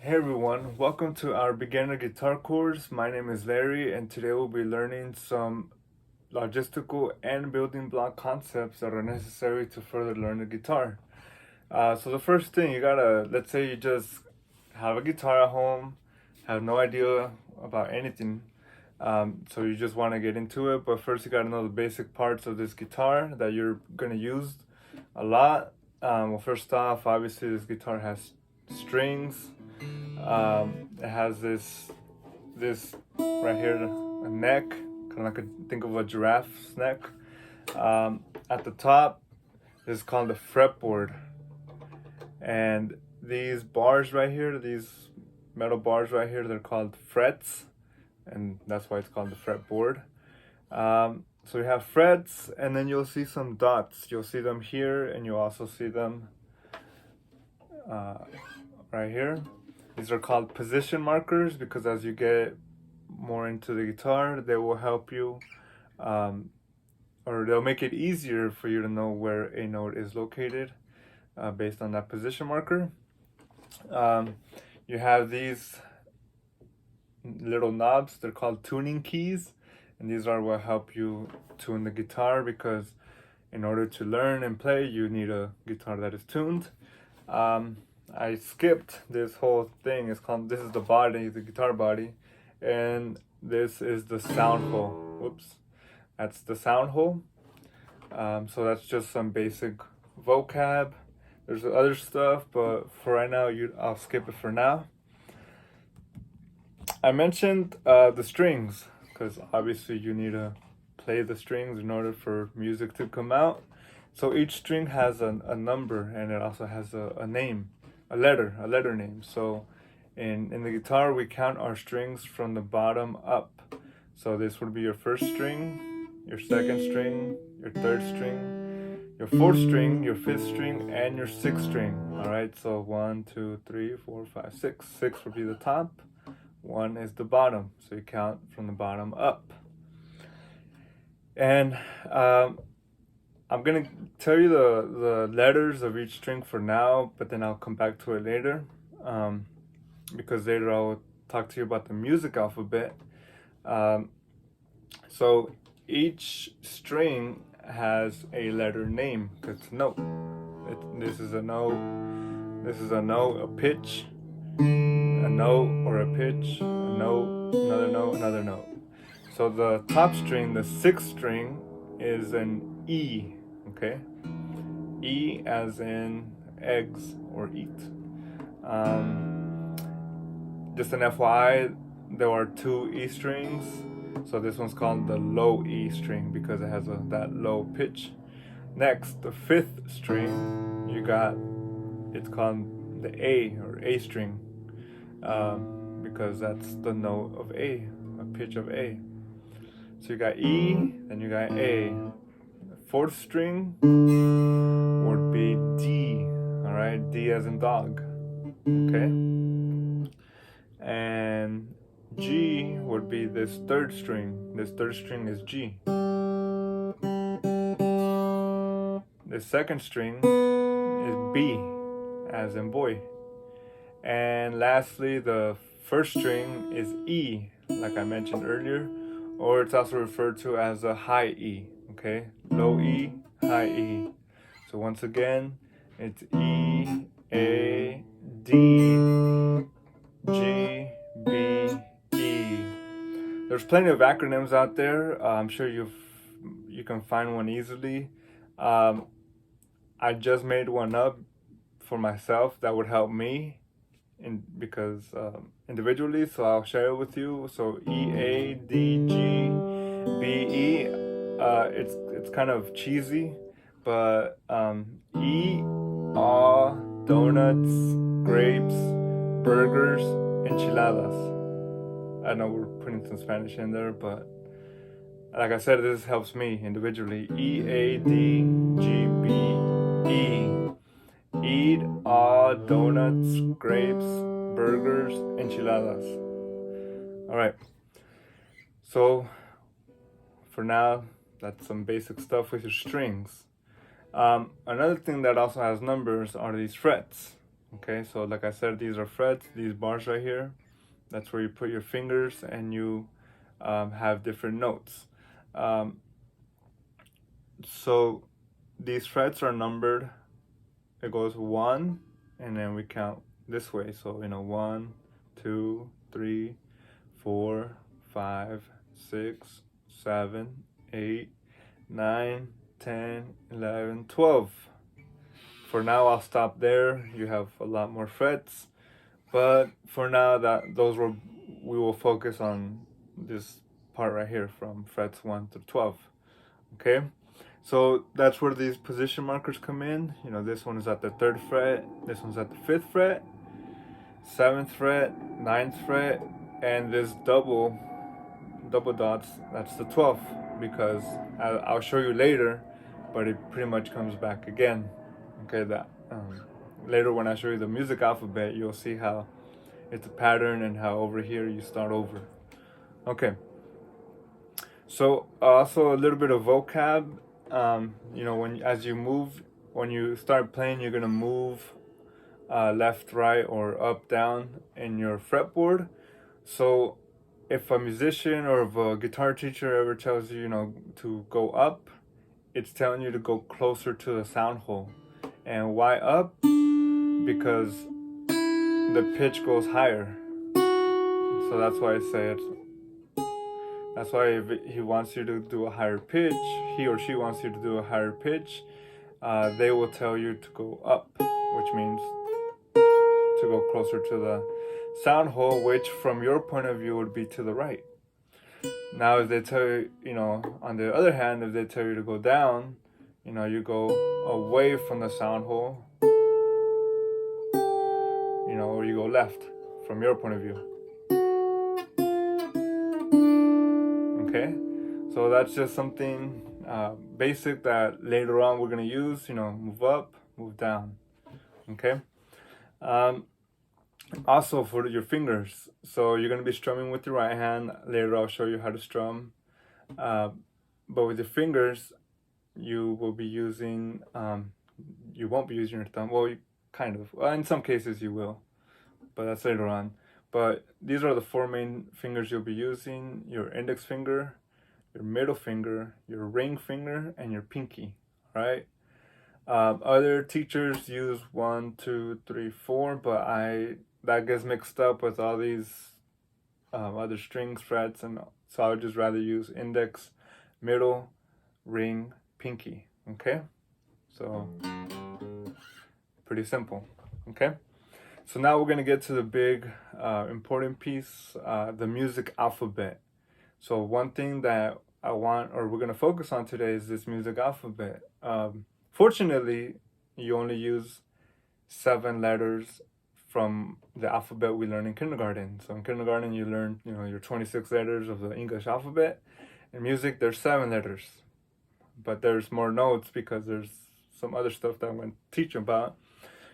Hey everyone, welcome to our beginner guitar course. My name is Larry and today we'll be learning some logistical and building block concepts that are necessary to further learn the guitar. So the first thing you gotta, let's say you just have a guitar at home, have no idea about anything, so you just want to get into it, but first you gotta know the basic parts of this guitar that you're gonna use a lot. Well, first off, obviously this guitar has strings. It has this right here, a neck, kind of like think of a giraffe's neck. At the top is called the fretboard, and these bars right here, these metal bars right here, they're called frets, and that's why it's called the fretboard. So you have frets, and then you'll see some dots. You'll see them here, and you'll also see them right here. These are called position markers because as you get more into the guitar, they will help you, or they'll make it easier for you to know where a note is located based on that position marker. You have these little knobs, they're called tuning keys, and these are what help you tune the guitar, because in order to learn and play, you need a guitar that is tuned. I skipped this whole thing. This is the body, the guitar body, and this is the sound hole. Whoops, that's the sound hole. So that's just some basic vocab. There's other stuff, but for right now, I'll skip it for now. I mentioned the strings because obviously you need to play the strings in order for music to come out. So each string has a number, and it also has a name. A letter name. So in the guitar, we count our strings from the bottom up. So this would be your first string, your second string, your third string, your fourth string, your fifth string, and your sixth string. All right, so 1, 2, 3, 4, 5, 6. 6 would be the top, 1 is the bottom. So you count from the bottom up. And I'm gonna tell you the letters of each string for now, but then I'll come back to it later, because later I'll talk to you about the music alphabet. So each string has a letter name, because it's a note. This is a note, this is a note, a pitch, a note or a pitch, a note, another note. So the top string, the sixth string, is an E. Okay, E as in eggs or eat. Just an FYI, there are 2 E strings, so this one's called the low E string because it has that low pitch. Next, the fifth string, it's called the A or A string, because that's the note of A pitch of A. So you got E, then you got A. Fourth string would be D, all right? D as in dog, okay? And G would be this third string. This third string is G. The second string is B, as in boy. And lastly, the first string is E, like I mentioned earlier, or it's also referred to as a high E. Okay, low E, high E. So once again, it's E, A, D, G, B, E. There's plenty of acronyms out there. I'm sure you can find one easily. I just made one up for myself that would help me because individually, so I'll share it with you. So E, A, D, G, B, E. It's kind of cheesy, but E, donuts, grapes, burgers, enchiladas. I know we're putting some Spanish in there, but like I said, this helps me individually. E, A, D, G, B, E. Eat all donuts, grapes, burgers, enchiladas. All right. So for now, that's some basic stuff with your strings. Another thing that also has numbers are these frets. Okay, so like I said, these are frets, these bars right here. That's where you put your fingers and you have different notes. So these frets are numbered. It goes 1, and then we count this way. So 1, 2, 3, 4, 5, 6, 7, 8, 9, 10, 11, 12. For now, I'll stop there. You have a lot more frets, but for now, we will focus on this part right here from frets 1 to 12. Okay, so that's where these position markers come in. This one is at the 3rd fret, this one's at the 5th fret, 7th fret, 9th fret, and this double dots, that's the 12th, because I'll show you later, but it pretty much comes back again. Okay, that later when I show you the music alphabet, you'll see how it's a pattern and how over here you start over. Okay, so also a little bit of vocab. When you start playing, you're gonna move left, right, or up, down in your fretboard. So if a musician or if a guitar teacher ever tells you, to go up, it's telling you to go closer to the sound hole. And why up? Because the pitch goes higher. So that's why I say it. That's why if he wants you to do a higher pitch, he or she wants you to do a higher pitch, they will tell you to go up, which means to go closer to the sound hole, which from your point of view would be to the right. Now, if they tell you, on the other hand, if they tell you to go down, you go away from the sound hole, or you go left from your point of view. Okay, so that's just something basic that later on we're gonna use. Move up, move down. Okay. Also for your fingers, so you're gonna be strumming with your right hand. Later I'll show you how to strum, but with your fingers, you will be using. You won't be using your thumb. Well, kind of. Well, in some cases you will, but that's later on. But these are the 4 main fingers you'll be using: your index finger, your middle finger, your ring finger, and your pinky. All right. Other teachers use 1, 2, 3, 4, but that gets mixed up with all these other strings, frets, and so I would just rather use index, middle, ring, pinky. Okay, so pretty simple. Okay, so now we're gonna get to the big important piece, the music alphabet. So one thing that we're gonna focus on today is this music alphabet. Fortunately, you only use 7 letters from the alphabet we learn in kindergarten. So in kindergarten, you learn, your 26 letters of the English alphabet. In music, there's 7 letters, but there's more notes because there's some other stuff that I'm going to teach you about.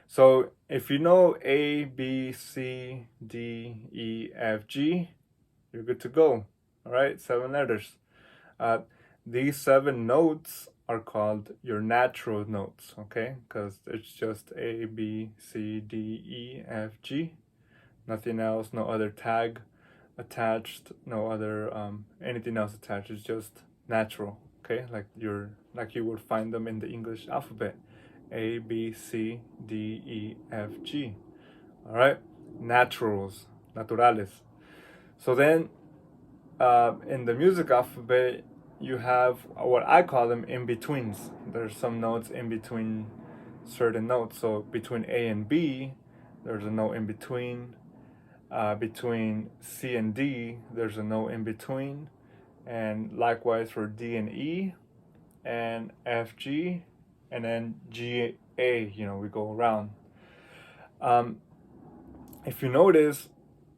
So if you know A, B, C, D, E, F, G, you're good to go. All right, 7 letters. These 7 notes are called your natural notes, okay? Because it's just A, B, C, D, E, F, G. Nothing else, no other tag attached, no other anything else attached. It's just natural, okay? Like you would find them in the English alphabet. A, B, C, D, E, F, G. All right, naturals, naturales. So then, in the music alphabet, you have what I call them in-betweens. There's some notes in between certain notes. So between A and B, there's a note in between. Between C and D, there's a note in between. And likewise for D and E, and F, G, and then G, A, we go around. If you notice,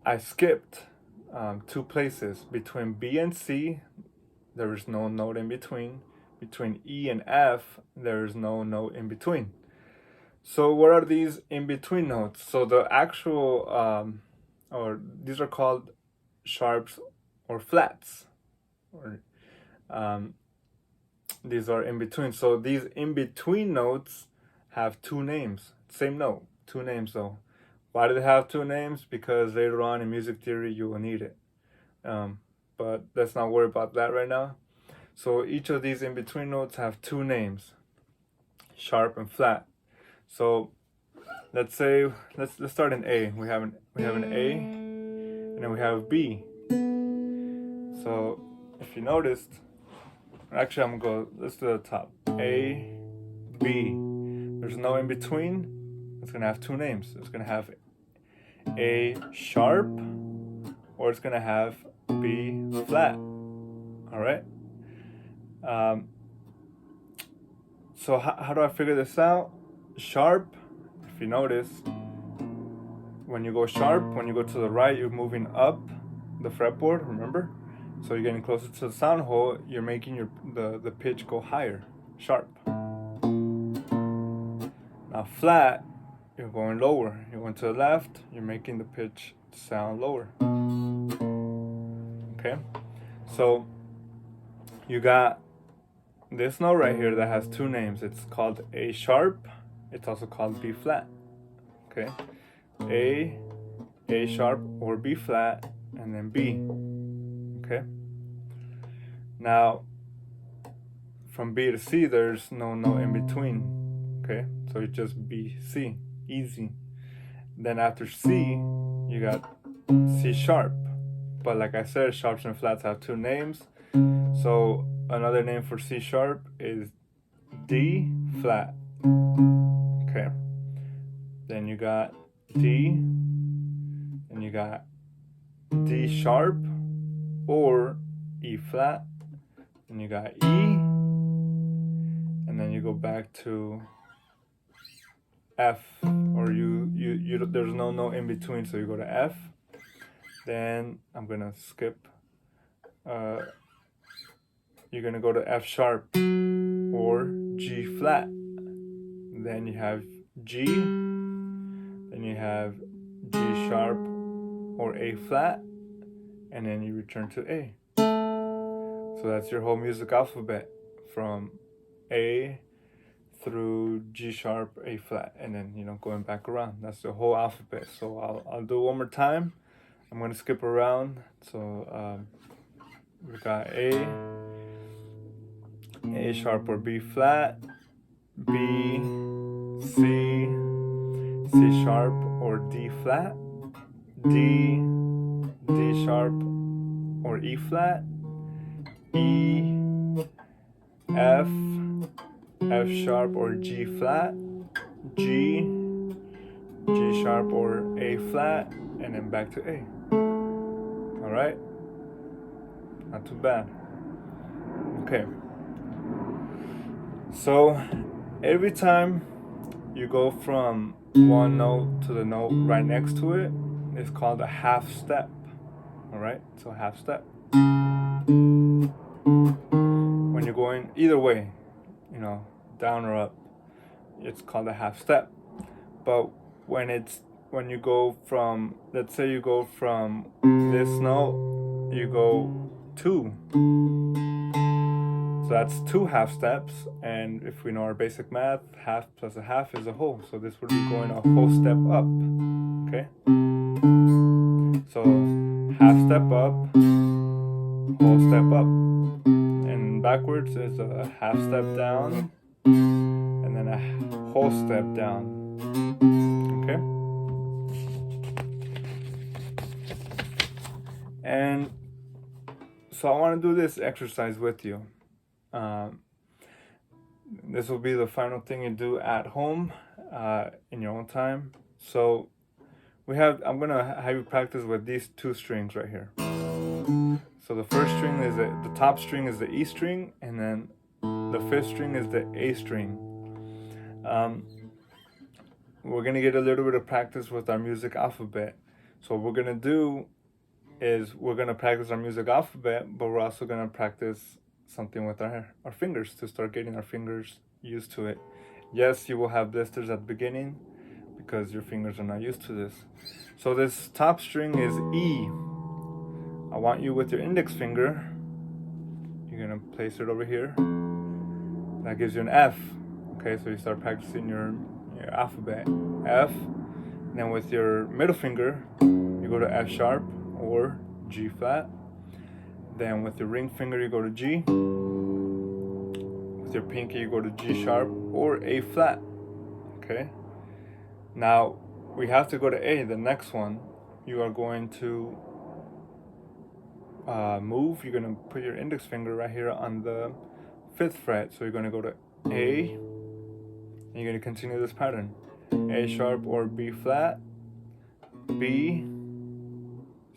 I skipped 2 places. Between B and C, there is no note in between. Between E and F, there is no note in between. So what are these in-between notes? So the actual, these are called sharps or flats. These are in between. So these in-between notes have 2 names. Same note, 2 names though. Why do they have 2 names? Because later on in music theory you will need it. But let's not worry about that right now. So each of these in between notes have 2 names, sharp and flat. So let's say let's start in A. We have an A, and then we have B. So if you noticed, actually I'm gonna go, let's do the top. A, B. There's no in between. It's gonna have 2 names. It's gonna have A sharp, or it's gonna have B flat. All right. So how do I figure this out? Sharp, if you notice, when you go sharp, when you go to the right, you're moving up the fretboard, remember? So you're getting closer to the sound hole, you're making the pitch go higher, sharp. Now flat, you're going lower. You're going to the left, you're making the pitch sound lower. Okay? So you got this note right here that has 2 names. It's called A sharp. It's also called B flat. Okay? A sharp or B flat, and then B. Okay? Now, from B to C, there's no in between. Okay? So it's just B, C. Easy. Then after C, you got C sharp. But like I said, sharps and flats have 2 names. So another name for C sharp is D flat. Okay. Then you got D, and you got D sharp or E flat, and you got E, and then you go back to F, or you there's no in between, so you go to F. Then I'm gonna skip. You're gonna go to F sharp or G flat. Then you have G. Then you have G sharp or A flat, and then you return to A. So that's your whole music alphabet from A through G sharp, A flat, and then going back around. That's the whole alphabet. So I'll do it one more time. I'm gonna skip around. So we got A sharp or B flat, B, C, C sharp or D flat, D, D sharp or E flat, E, F, F sharp or G flat, G, G sharp or A flat, and then back to A. All right? Not too bad. Okay. So every time you go from one note to the note right next to it, it's called a half step. All right? So half step. When you're going either way, down or up, it's called a half step. But when you go from, let's say you go from this note, you go 2. So that's 2 half steps, and if we know our basic math, half plus a half is a whole. So this would be going a whole step up. Okay? So half step up, whole step up. And backwards is a half step down, and then a whole step down. Okay? And so I want to do this exercise with you. This will be the final thing you do at home in your own time. So I'm gonna have you practice with these 2 strings right here. So the first string is the top string is the E string, and then the 5th string is the A string. We're gonna get a little bit of practice with our music alphabet. So what we're gonna do is we're gonna practice our music alphabet, but we're also gonna practice something with our fingers to start getting our fingers used to it. Yes, you will have blisters at the beginning because your fingers are not used to this. So this top string is E. I want you with your index finger, you're gonna place it over here. That gives you an F. Okay, so you start practicing your your alphabet, F. Then with your middle finger, you go to F sharp or G flat. Then with your ring finger, you go to G. With your pinky, you go to G sharp or A flat. Okay. Now we have to go to A, the next one. You are going to move. You're going to put your index finger right here on the 5th fret. So you're going to go to A, and you're going to continue this pattern. A sharp or B flat, B,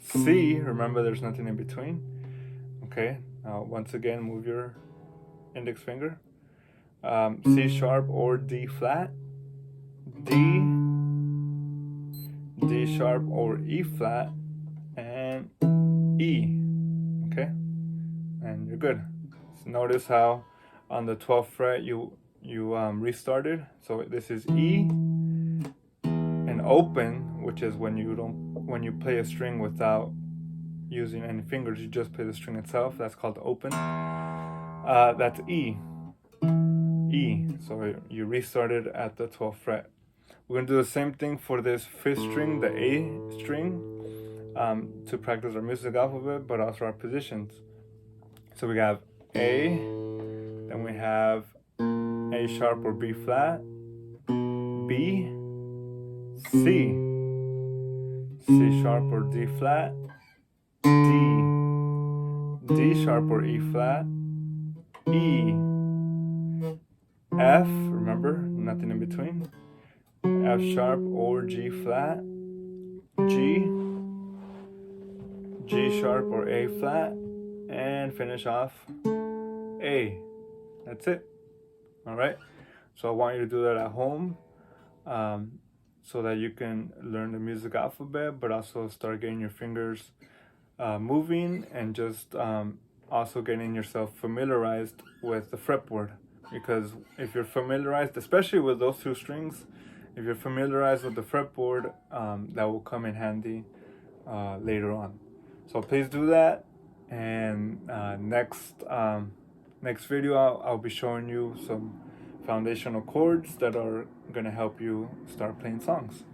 C. Remember, there's nothing in between. Okay, now once again, move your index finger. C sharp or D flat, D, D sharp or E flat, and E. Okay, and you're good. So notice how on the 12th fret you restarted. So this is E, and open, which is when you play a string without using any fingers, you just play the string itself. That's called open. That's E. E. So you restarted at the 12th fret. We're gonna do the same thing for this 5th string, the A string, to practice our music alphabet, but also our positions. So we have A, then we have A sharp or B flat, B, C, C sharp or D flat, D, D sharp or E flat, E, F, remember, nothing in between, F sharp or G flat, G, G sharp or A flat, and finish off A. That's it. All right. So I want you to do that at home, so that you can learn the music alphabet, but also start getting your fingers moving, and just also getting yourself familiarized with the fretboard. Because if you're familiarized, especially with those 2 strings, if you're familiarized with the fretboard, that will come in handy later on. So please do that. And next video, I'll be showing you some foundational chords that are going to help you start playing songs.